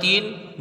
3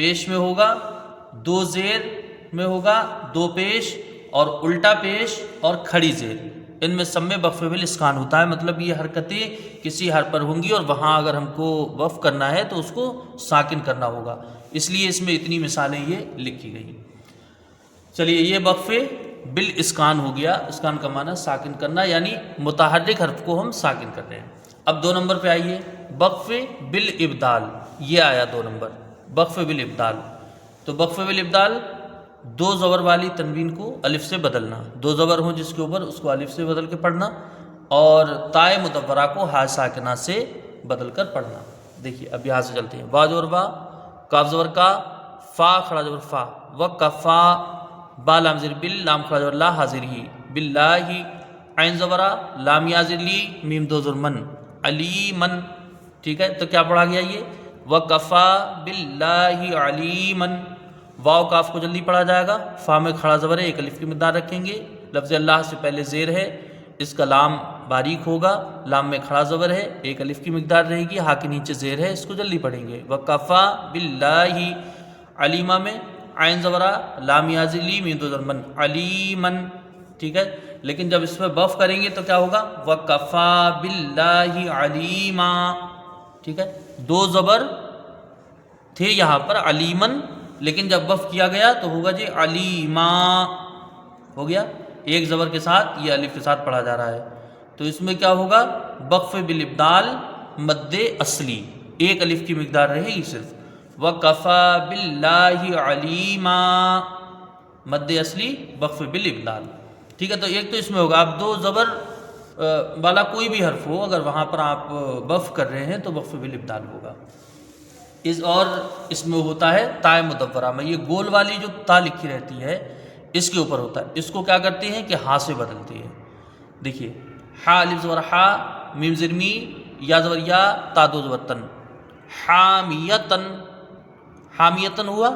پیش میں ہوگا، 2 زیر میں ہوگا، 2 پیش اور الٹا پیش اور کھڑی زیر، ان میں سب میں وقف بالاسکان ہوتا ہے. مطلب یہ حرکتیں کسی حرف پر ہوں گی اور وہاں اگر ہم کو وقف کرنا ہے تو اس کو ساکن کرنا ہوگا، اس لیے اس میں اتنی مثالیں یہ لکھی گئی. چلیے یہ وقف بالاسکان ہو گیا. اسکان کا معنی ساکن کرنا، یعنی متحرک حرف کو ہم ساکن کر رہے ہیں. اب 2 نمبر پہ آئیے، وقف بالابدال. یہ آیا 2 نمبر، وقف بالابدال. تو وقف بالابدال 2 زبر والی تنوین کو الف سے بدلنا، 2 زبر ہوں جس کے اوپر اس کو الف سے بدل کے پڑھنا، اور تائے مدورہ کو ہا ساکنہ سے بدل کر پڑھنا. دیکھیے اب یہاں سے چلتے ہیں. وا زبر وا، کاف زبر کا، فا کھڑا زبر فا، وکفا، با لام زیر بل، لام کھڑا زبر لا، حاضر ہی، باللہ، عین زبرہ، لام یا زیر لی، میم 2 زبر من، علیمن. ٹھیک ہے، تو کیا پڑھا گیا یہ؟ وکفا باللہ علیمن. واو کاف کو جلدی پڑھا جائے گا، فا میں کھڑا زبر ہے، 1 الف کی مقدار رکھیں گے. لفظ اللہ سے پہلے زیر ہے، اس کا لام باریک ہوگا، لام میں کھڑا زبر ہے، 1 الف کی مقدار رہے گی، ہا کے نیچے زیر ہے، اس کو جلدی پڑھیں گے. وکفا باللہ، علیمہ میں عین زبرہ، لام یازی لی، میم 2 زبر من، علیمن. ٹھیک ہے، لیکن جب اس پہ وقف کریں گے تو کیا ہوگا؟ وکفا باللہ علیما. ٹھیک ہے، 2 زبر تھے یہاں پر علیمن، لیکن جب وقف کیا گیا تو ہوگا جی علیما ہو گیا. 1 زبر کے ساتھ یہ الف کے ساتھ پڑھا جا رہا ہے، تو اس میں کیا ہوگا؟ وقف بالابدال مد اصلی، 1 الف کی مقدار رہے گی صرف. وکفا باللہ علیما، مد اصلی وقف بالابدال. ٹھیک ہے، تو ایک تو اس میں ہوگا. اب 2 زبر والا کوئی بھی حرف ہو، اگر وہاں پر آپ وقف کر رہے ہیں تو وقف بالابدال ہوگا. اور اس میں ہوتا ہے تائے مدورہ میں، یہ گول والی جو تا لکھی رہتی ہے اس کے اوپر ہوتا ہے. اس کو کیا کرتے ہیں کہ ہا سے بدلتے ہیں. دیکھیے، ہا الف زبر ہا، میم زیر می، یا زبر یا، تا 2 زبر تن، حامیتن. حامیتن ہوا،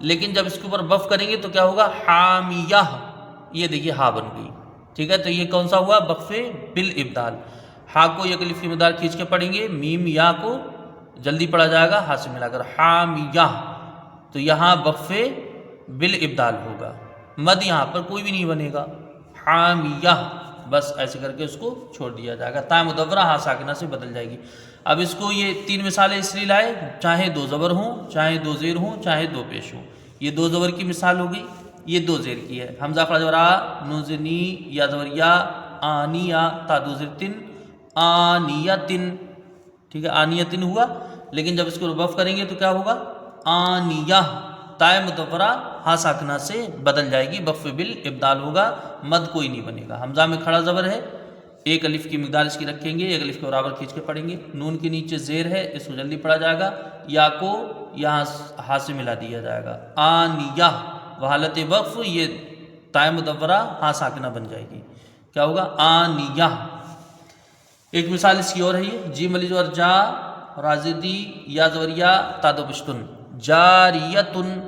لیکن جب اس کے اوپر وقف کریں گے تو کیا ہوگا؟ حامیہ. یہ دیکھیے ہا بن گئی. ٹھیک ہے، تو یہ کون سا ہوا؟ وقف بالابدال. ہا کو 1 الف کی مقدار کھینچ کے پڑھیں گے، میم یا کو جلدی پڑھا جائے گا ہا سے ملا کر، حامیہ. تو یہاں وقف بالابدال ہوگا، مد یہاں پر کوئی بھی نہیں بنے گا، حامیہ. بس ایسے کر کے اس کو چھوڑ دیا جائے گا، تا مدورہ ہا ساکنہ سے بدل جائے گی. اب اس کو یہ 3 مثالیں اس لیے لائے، چاہے 2 زبر ہوں، چاہے 2 زیر ہوں، چاہے 2 پیش ہوں. یہ 2 زبر کی مثال ہوگی، یہ 2 زیر کی ہے. حمزہ کھڑا زبر آ، نون زیر نی، یا زبر یا، آنیا، تا 2 زیر تن، آنیتن. ٹھیک ہے، آنیتن ہوا، لیکن جب اس کو وقف کریں گے تو کیا ہوگا؟ آنیہ، تائے مدورہ ہا ساکنہ سے بدل جائے گی، وقف بالابدال ہوگا، مد کوئی نہیں بنے گا. حمزہ میں کھڑا زبر ہے، 1 الف کی مقدار اس کی رکھیں گے، 1 الف کے برابر کھینچ کے پڑھیں گے. نون کے نیچے زیر ہے، اس کو جلدی پڑھا جائے گا، یا کو یہاں ہا سے ملا دیا جائے گا، آنیہ. وحالت وقف یہ تائے مدورہ ہا ساکنہ بن جائے گی، کیا ہوگا؟ آنیہ. ایک مثال اس کی اور ہے، یہ جیم علی زبر جا، رازدی، یا زبر یا، تا 2 پشتن، جاریتن.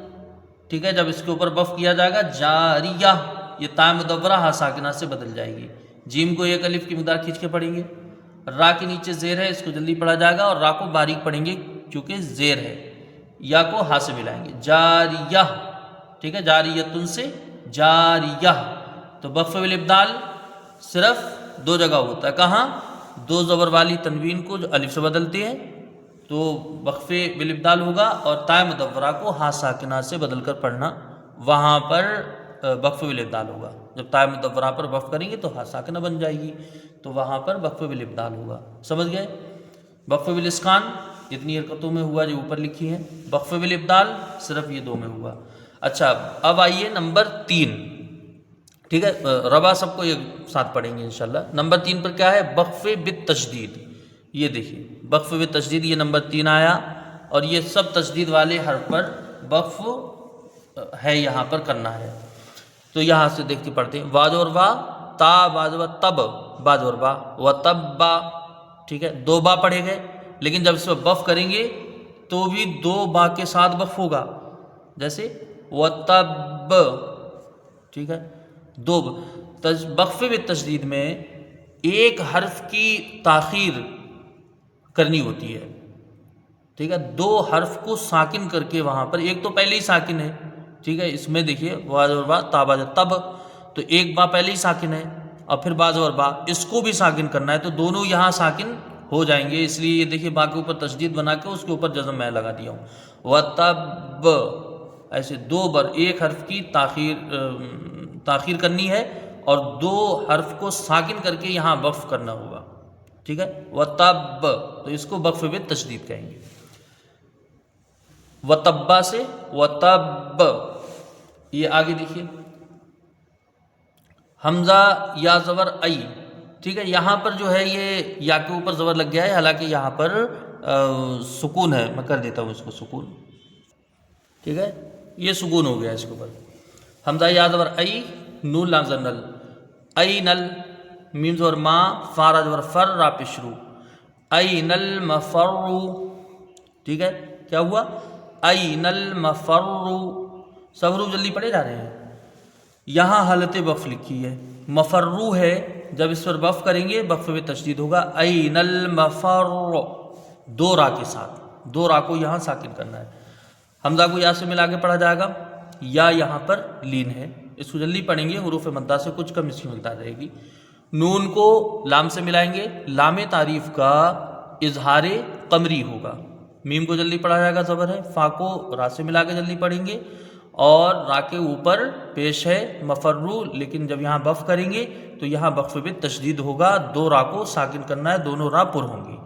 ٹھیک ہے، جب اس کے اوپر وقف کیا جائے گا جاریہ، یہ تائے مدورہ ہا ساکنہ سے بدل جائے گی. جیم کو 1 الف کی مقدار کھینچ کے پڑھیں گے، را کے نیچے زیر ہے، اس کو جلدی پڑھا جائے گا، اور را کو باریک پڑھیں گے کیونکہ زیر ہے، یا کو ہا سے ملائیں گے، جاریہ. ٹھیک ہے، جاریتن سے جاریہ. تو وقف بالابدال صرف 2 جگہ ہوتا ہے. کہاں؟ 2 زبر والی تنوین کو جو الف سے بدلتے ہیں تو وقف بالابدال ہوگا، اور تائے مدورہ کو ہا ساکنہ سے بدل کر پڑھنا، وہاں پر وقف بالابدال ہوگا. جب تائے مدورہ پر وقف کریں گے تو ہا ساکنہ بن جائے گی، تو وہاں پر وقف بالابدال ہوگا. سمجھ گئے؟ وقف بالاسکان اتنی حرکتوں میں ہوا جو اوپر لکھی ہیں، وقف بالابدال صرف یہ 2 میں ہوا. اچھا، اب آئیے نمبر 3. ٹھیک ہے، ربا سب کو ایک ساتھ پڑھیں گے انشاءاللہ. نمبر 3 پر کیا ہے؟ وقف بالتشدید. یہ دیکھیے، وقف بالتشدید یہ نمبر 3 آیا، اور یہ سب تشدید والے حرف پر وقف ہے، یہاں پر کرنا ہے. تو یہاں سے دیکھتے پڑھتے ہیں. واج اور وا، تا باز و تب، باز اور با، و تب با. ٹھیک ہے، 2 با پڑھے گئے، لیکن جب اس میں وقف کریں گے تو بھی 2 با کے ساتھ وقف ہوگا، جیسے و تب. ٹھیک ہے، 2 وقف بالتشدید میں ایک حرف کی تاخیر کرنی ہوتی ہے. ٹھیک ہے، دو حرف کو ساکن کر کے وہاں پر، ایک تو پہلے ہی ساکن ہے، ٹھیک ہے، اس میں دیکھیے واز اور با تا با تب، تو ایک با پہلے ہی ساکن ہے، اور پھر باز اور با اس کو بھی ساکن کرنا ہے، تو دونوں یہاں ساکن ہو جائیں گے، اس لیے یہ دیکھیے با کے اوپر تشدید بنا کے اس کے اوپر جزم میں لگا دیا ہوں، وَتَبَّ، ایسے دو بر ایک حرف کی تاخیر کرنی ہے اور دو حرف کو ساکن کر کے یہاں وقف کرنا ہوگا، ٹھیک ہے، وَتَبَّ، تو اس کو وقف بے تشدید کہیں گے، وَتَبَّ سے وَتَبَّ، یہ آگے دیکھیے حمزہ یا زبر ای، ٹھیک ہے، یہاں پر جو ہے یہ یا کے اوپر زبر لگ گیا ہے، حالانکہ یہاں پر سکون ہے، میں کر دیتا ہوں اس کو سکون، ٹھیک ہے، یہ سکون ہو گیا اس کے اوپر، حمزہ یا زبر ای، نون لام زر نل، ای نل، میم زبر ما، فا را زبر فر، را پیشرو، این المفر، ٹھیک ہے، کیا ہوا، این المفر، سب حروف جلدی پڑھے جا رہے ہیں، یہاں حالت وقف لکھی ہے، مفرو ہے، جب اس پر وقف کریں گے وقف میں تشدید ہوگا، این المفر، دو را کے ساتھ، دو را کو یہاں ساکن کرنا ہے، حمزہ کو یا سے ملا کے پڑھا جائے گا، یا یہاں پر لین ہے، اس کو جلدی پڑھیں گے، حروف مدہ سے کچھ کم اس کی مقدار رہے گی، نون کو لام سے ملائیں گے، لام تعریف کا اظہار قمری ہوگا، میم کو جلدی پڑھا جائے گا زبر ہے، فا کو را سے ملا کے جلدی پڑھیں گے، اور را کے اوپر پیش ہے مفرو، لیکن جب یہاں وقف کریں گے تو یہاں وقف پہ تشدید ہوگا، دو را کو ساکن کرنا ہے، دونوں را پر ہوں گی،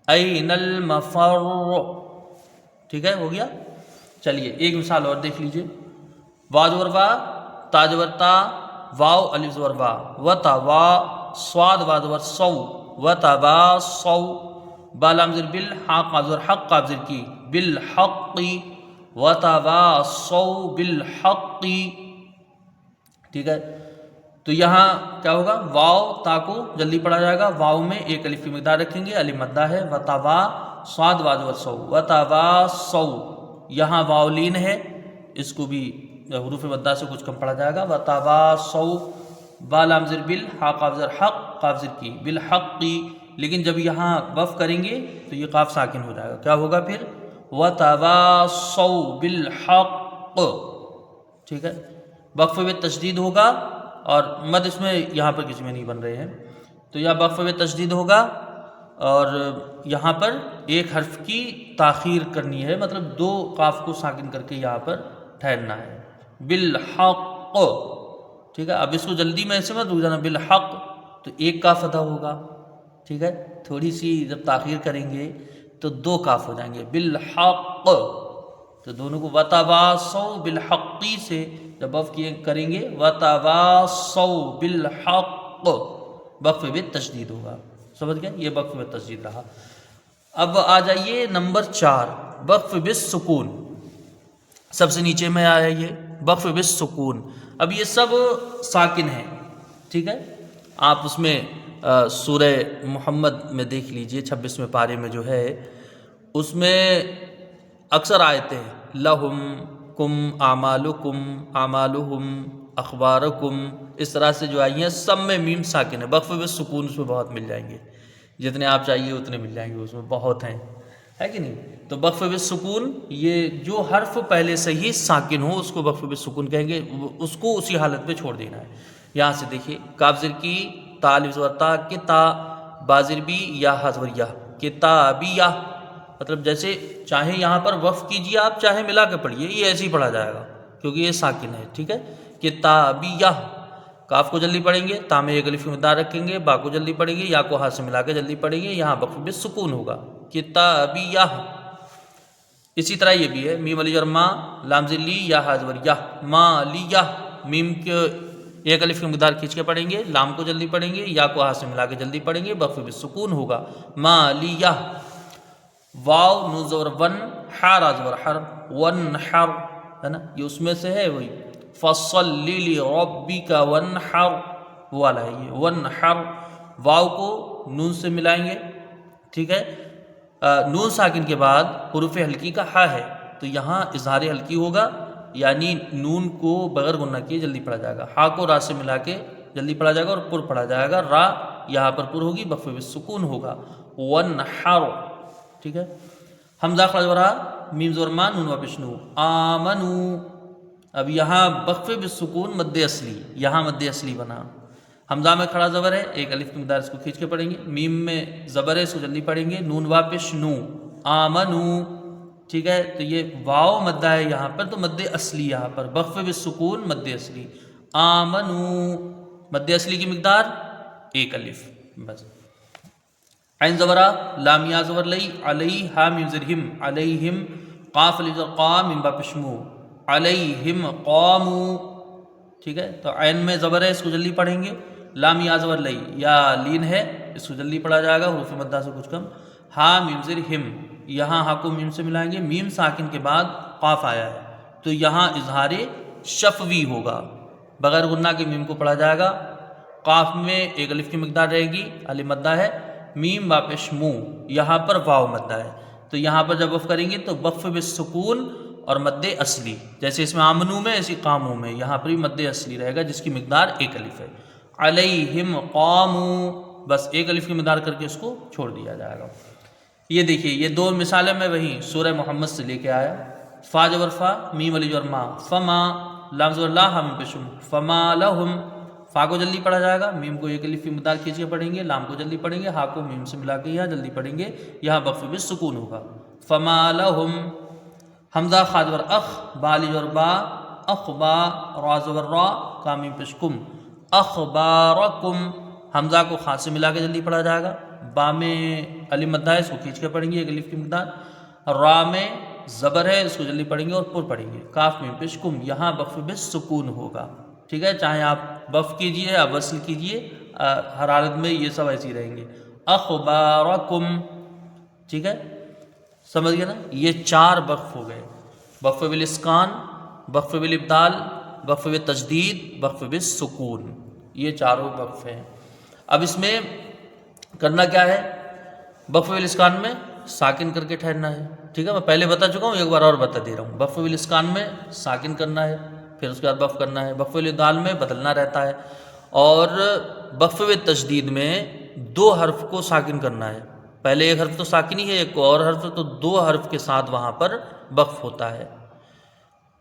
این المفر، ٹھیک ہے، ہو گیا، چلیے ایک مثال اور دیکھ لیجئے، وا زبر وا، تا زبر تا، واو الف زبر وا، وتوا، صاد وا زبر سو، وتواصوا، با لام زر بل، حا قاف زبر حق، قاف زر کی، بالحق، وتواصوا بالحق، ٹھیک ہے، تو یہاں کیا ہوگا، واو تا کو جلدی پڑھا جائے گا، واو میں ایک الف کی مقدار رکھیں گے، الف مدہ ہے، وتوا، صاد وا زبر سو، وتواصوا، یہاں واو لین ہے، اس کو بھی حروف مدہ سے کچھ کم پڑھا جائے گا، وتواصوا، با لام زر بل، حا قاف زر حق، قاف زر کی، بالحق، لیکن جب یہاں وقف کریں گے تو یہ قاف ساکن ہو جائے گا، کیا ہوگا پھر، وتواصوا بالحق، ٹھیک ہے، وقف میں تشدید ہوگا، اور مد اس میں یہاں پر کسی میں نہیں بن رہے ہیں، تو یا وقف میں تشدید ہوگا، اور یہاں پر ایک حرف کی تاخیر کرنی ہے، مطلب دو قاف کو ساکن کر کے یہاں پر ٹھہرنا ہے، بالحق، ٹھیک ہے، اب اس کو جلدی میں ایسے مت رک جانا، بالحق، تو ایک کاف ادا ہوگا، ٹھیک ہے، تھوڑی سی جب تاخیر کریں گے تو دو کاف ہو جائیں گے، بالحق، تو دونوں کو وتواصوا بالحق سے جب وقف کریں گے، وتواصوا بالحق، وقف میں تشدید ہوگا، سمجھ گئے، یہ وقف میں تشدید رہا۔ اب آ جائیے نمبر 4، وقف بالسکون، سب سے نیچے میں آیا یہ وقف بالسکون، اب یہ سب ساکن ہیں، ٹھیک ہے، آپ اس میں سورہ محمد میں دیکھ لیجئے 26ویں پارے میں جو ہے اس میں اکثر آیتیں ہیں، لہم کم اعمالکم اعمالہم اخبارکم، اس طرح سے جو آئی ہیں سب میں میم ساکن ہے، وقف بالسکون اس میں بہت مل جائیں گے، جتنے آپ چاہیے اتنے مل جائیں گے، اس میں بہت ہیں، ہے کہ نہیں، تو وقف بالسکون، یہ جو حرف پہلے سے ہی ساکن ہو اس کو وقف بالسکون کہیں گے، اس کو اسی حالت پہ چھوڑ دینا ہے، یہاں سے دیکھیے کاف زر کی، تا الف زبر تا، کتا، با زر بی، یا ہا زبر یا، کتابیہ، مطلب جیسے چاہے یہاں پر وقف کیجیے آپ، چاہے ملا کے پڑھیے، یہ ایسے ہی پڑھا جائے گا کیونکہ یہ ساکن ہے، ٹھیک ہے، کتابیہ، کاف کو جلدی پڑھیں گے، تا میں ایک الف کی مقدار رکھیں گے، با کو جلدی پڑھیں گے، یا کو ہاتھ سے ملا کے جلدی پڑھیں گے، یہاں وقف بالسکون ہوگا، کتابیہ، اسی طرح یہ بھی ہے، میم علی اور ما، لام زر لی، یا ہا زبر یا، مالیہ، میم کے ایک الف کی مقدار کھینچ کے پڑھیں گے، لام کو جلدی پڑھیں گے، یا کو ہاتھ سے ملا کے جلدی پڑھیں گے، وقف بالسکون ہوگا، مالیہ، واو نون زبر ون، حا را زبر حر، ونحر، ہے نا، یہ اس میں سے ہے وہی، فصلی لربک وانحر، وہ والا ہے یہ، ونحر، واو کو نون سے ملائیں گے، ٹھیک ہے، نون ساکن کے بعد حروف ہلکی کا ہا ہے، تو یہاں اظہار ہلکی ہوگا، یعنی نون کو بغیر غنہ کیے جلدی پڑھا جائے گا، ہا کو را سے ملا کے جلدی پڑھا جائے گا اور پر پڑھا جائے گا، را یہاں پر پر ہوگی، وقف بالسکون ہوگا، ونحر، ٹھیک ہے، حمزہ کھڑا زبر میم زبر ما نون واپس نو آمنو. اب یہاں وقف بالسکون مد اصلی، یہاں مد اصلی بنا. حمزہ میں کھڑا زبر ہے، ایک الف کی مقدار اس کو کھینچ کے پڑھیں گے. میم میں زبر ہے، اس کو جلدی پڑھیں گے. نون واپس نو آمنو. ٹھیک ہے، تو یہ واو مدہ ہے یہاں پر، تو مد اصلی یہاں پر وقف بالسکون مد اصلی. آمنو مد اصلی کی مقدار ایک الف بس. عین زبرہ لام یا زبر لئی علیہا میم زبر ہم علیہم. قاف الف زبر قا میم با پشمو علیہم قامو. ٹھیک ہے، تو عین میں زبر ہے، اس کو جلدی پڑھیں گے. لام یا زبر لئی یا لین ہے، اس کو جلدی پڑھا جائے گا حروف مدہ سے کچھ کم. ہا میم زبر ہم، یہاں ہا کو میم سے ملائیں گے. میم ساکن کے بعد قاف آیا ہے تو یہاں اظہار شفوی ہوگا، بغیر غنہ کے میم کو پڑھا جائے گا. قاف میں ایک الف کی مقدار رہے گی، الف مدہ ہے. میم واپس مو، یہاں پر واو مدہ ہے، تو یہاں پر جب وقف کریں گے تو وقف بالسکون اور مد اصلی، جیسے اس میں آمنو میں ایسی قامو میں، یہاں پر بھی مد اصلی رہے گا جس کی مقدار ایک الف ہے. علیہم قامو، بس ایک الف کی مقدار کر کے اس کو چھوڑ دیا جائے گا. یہ دیکھیے یہ دو مثالیں میں وہی سورہ محمد سے لے کے آیا. فا جبر فا میم علی جبر ما فما. لام زبر لا ہم پشم فما لہم. فا کو جلدی پڑھا جائے گا، میم کو ایک الف کی مقدار کھینچ کے پڑھیں گے. لام کو جلدی پڑھیں گے، ہا کو میم سے ملا کے یہاں جلدی پڑھیں گے. یہاں وقف بالسکون ہوگا. فما لہم. حمزہ خا زبر اخ با علی جبر با اخبا. را زبر را کا میم پیش کم اخبارکم. حمزہ کو خا سے ملا کے جلدی پڑھا جائے گا. با میں الف مدہ ہے، اس کو کھینچ کے پڑھیں گے ایک الف کی مقدار. را میں زبر ہے، اس کو جلدی پڑھیں گے اور پر پڑھیں گے. کاف میم پیش کم، یہاں وقف بالسکون ہوگا. ٹھیک ہے، چاہے آپ وقف کیجئے یا وصل کیجئے، ہر حالت میں یہ سب ایسے ہی رہیں گے. اخبارکم. ٹھیک ہے، سمجھ گئے نا؟ یہ چار وقف ہو گئے: وقف بالاسکان، وقف بالابدال، وقف بالتجدید، وقف بالسکون. یہ چاروں وقف ہیں. اب اس میں کرنا کیا ہے؟ وقف بالاسکان میں ساکن کر کے ٹھہرنا ہے. ٹھیک ہے، میں پہلے بتا چکا ہوں، ایک بار اور بتا دے رہا ہوں. وقف بالاسکان میں ساکن کرنا ہے، پھر اس کے بعد وقف کرنا ہے. وقف بالابدال میں بدلنا رہتا ہے. اور وقف بالتجدید میں دو حرف کو ساکن کرنا ہے. پہلے ایک حرف تو ساکن ہی ہے، ایک اور حرف تو دو حرف کے ساتھ وہاں پر وقف ہوتا ہے.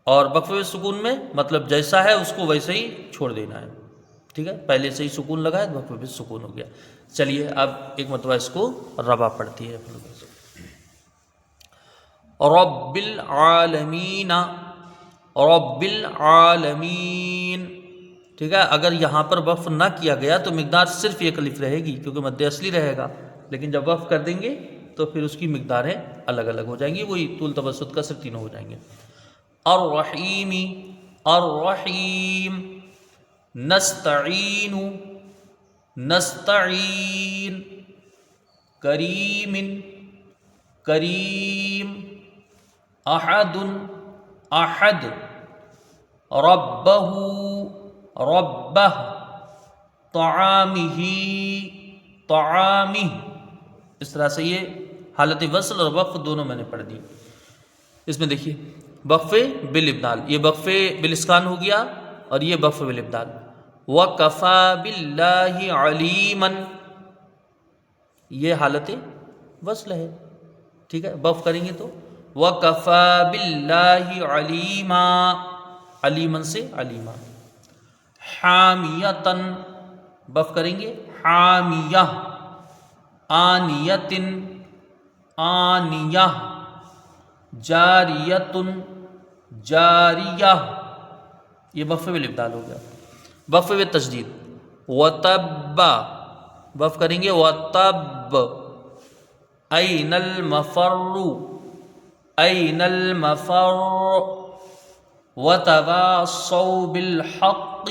اور وقف بالسکون میں مطلب جیسا ہے اس کو ویسے ہی چھوڑ دینا ہے. ٹھیک ہے، پہلے سے ہی سکون لگا ہے، وقف بالسکون ہو گیا. چلیے اب ایک مرتبہ اس کو ربا پڑھتی ہے. رب العالمین، رب العالمین. ٹھیک ہے، اگر یہاں پر وقف نہ کیا گیا تو مقدار صرف ایک الف رہے گی کیونکہ مد اصلی رہے گا. لیکن جب وقف کر دیں گے تو پھر اس کی مقداریں الگ الگ ہو جائیں گی، وہی طول توسط کا صرف تینوں ہو جائیں گے. الرحیم، الرحیم. نستعین، نستعین. کریم، کریم. احد، احد. ربہ، ربہ. طعامہ، طعامہ. اس طرح سے یہ حالت وصل اور وقف دونوں میں نے پڑھ دی. اس میں دیکھیے وقف بالابدال، یہ وقف بالاسکان ہو گیا اور یہ وقف بالابدال. وَكَفَى بِاللَّهِ عَلِيمًا، یہ حالت وصل ہے. ٹھیک ہے، وقف کریں گے تو وَكَفَى بِاللَّهِ عَلِيمًا، علیمًا سے علیمہ. حامیۃً، وقف کریں گے حامیہ. آنیۃ، آنیہ. جاریۃ، جاریہ. یہ وقف بالابدال ہو گیا. وقف بالتجدید وَتَبَّ، وقف کریں گے وَتَبَّ. أَيْنَ الْمَفَرُّ، أَيْنَ الْمَفَرُّ. وَتَوَاصَوْا بِالْحَقِّ،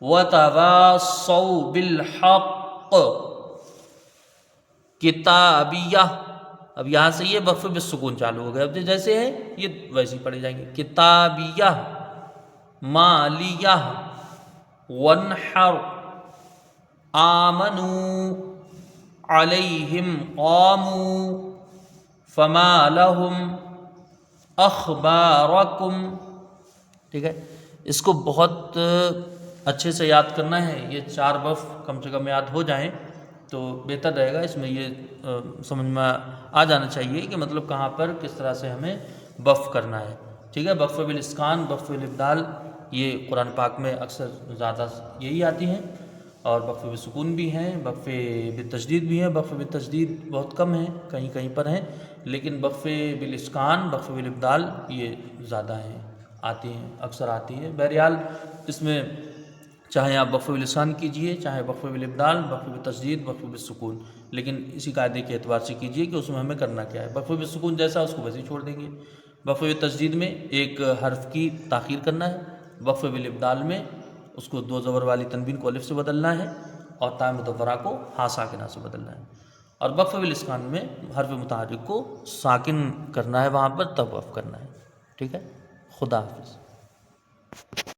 وَتَوَاصَوْا بِالْحَقِّ. کتابیہ، اب یہاں سے یہ وقف بالسکون چالو ہو گیا. اب جیسے ہے یہ ویسے ہی پڑھے جائیں گے. کتابیہ، مالیہ. وانحر، آمنوا علیہم قاموا. فما لہم اخبارکم. ٹھیک ہے، اس کو بہت اچھے سے یاد کرنا ہے. یہ چار وقف کم سے کم یاد ہو جائیں تو بہتر رہے گا اس میں یہ سمجھ میں آ جانا چاہیے کہ مطلب کہاں پر کس طرح سے ہمیں وقف کرنا ہے، ٹھیک ہے۔ وقف بالاسکان، وقف بالابدال یہ قرآن پاک میں اکثر زیادہ یہی آتی ہیں، اور وقف بالسکون بھی ہیں، وقف بالتشدید بھی ہیں۔ وقف بالتشدید بہت کم ہیں، کہیں کہیں پر ہیں، لیکن وقف بالاسکان، وقف بالابدال یہ زیادہ ہیں، آتی ہیں، اکثر آتی ہے۔ بہرحال اس میں چاہے آپ وقف بالاسکان کیجئے، چاہے وقف بالابدال، وقف بالتشدید، وقف بالسکون، لیکن اسی قاعدے کے اعتبار سے کیجئے کہ اس میں ہمیں کرنا کیا ہے۔ وقف بالسکون جیسا اس کو ویسے ہی چھوڑ دیں گے۔ وقف بالتشدید میں ایک حرف کی تاخیر کرنا ہے، وقف بالابدال میں اس کو دو زبر والی تنوین کو الف سے بدلنا ہے اور تا مدورہ کو ہا ساکنہ سے بدلنا ہے، اور وقف بالاسکان میں حرف متحرک کو ساکن کرنا ہے وہاں پر، تب وقف کرنا ہے، ٹھیک ہے۔ خدا حافظ۔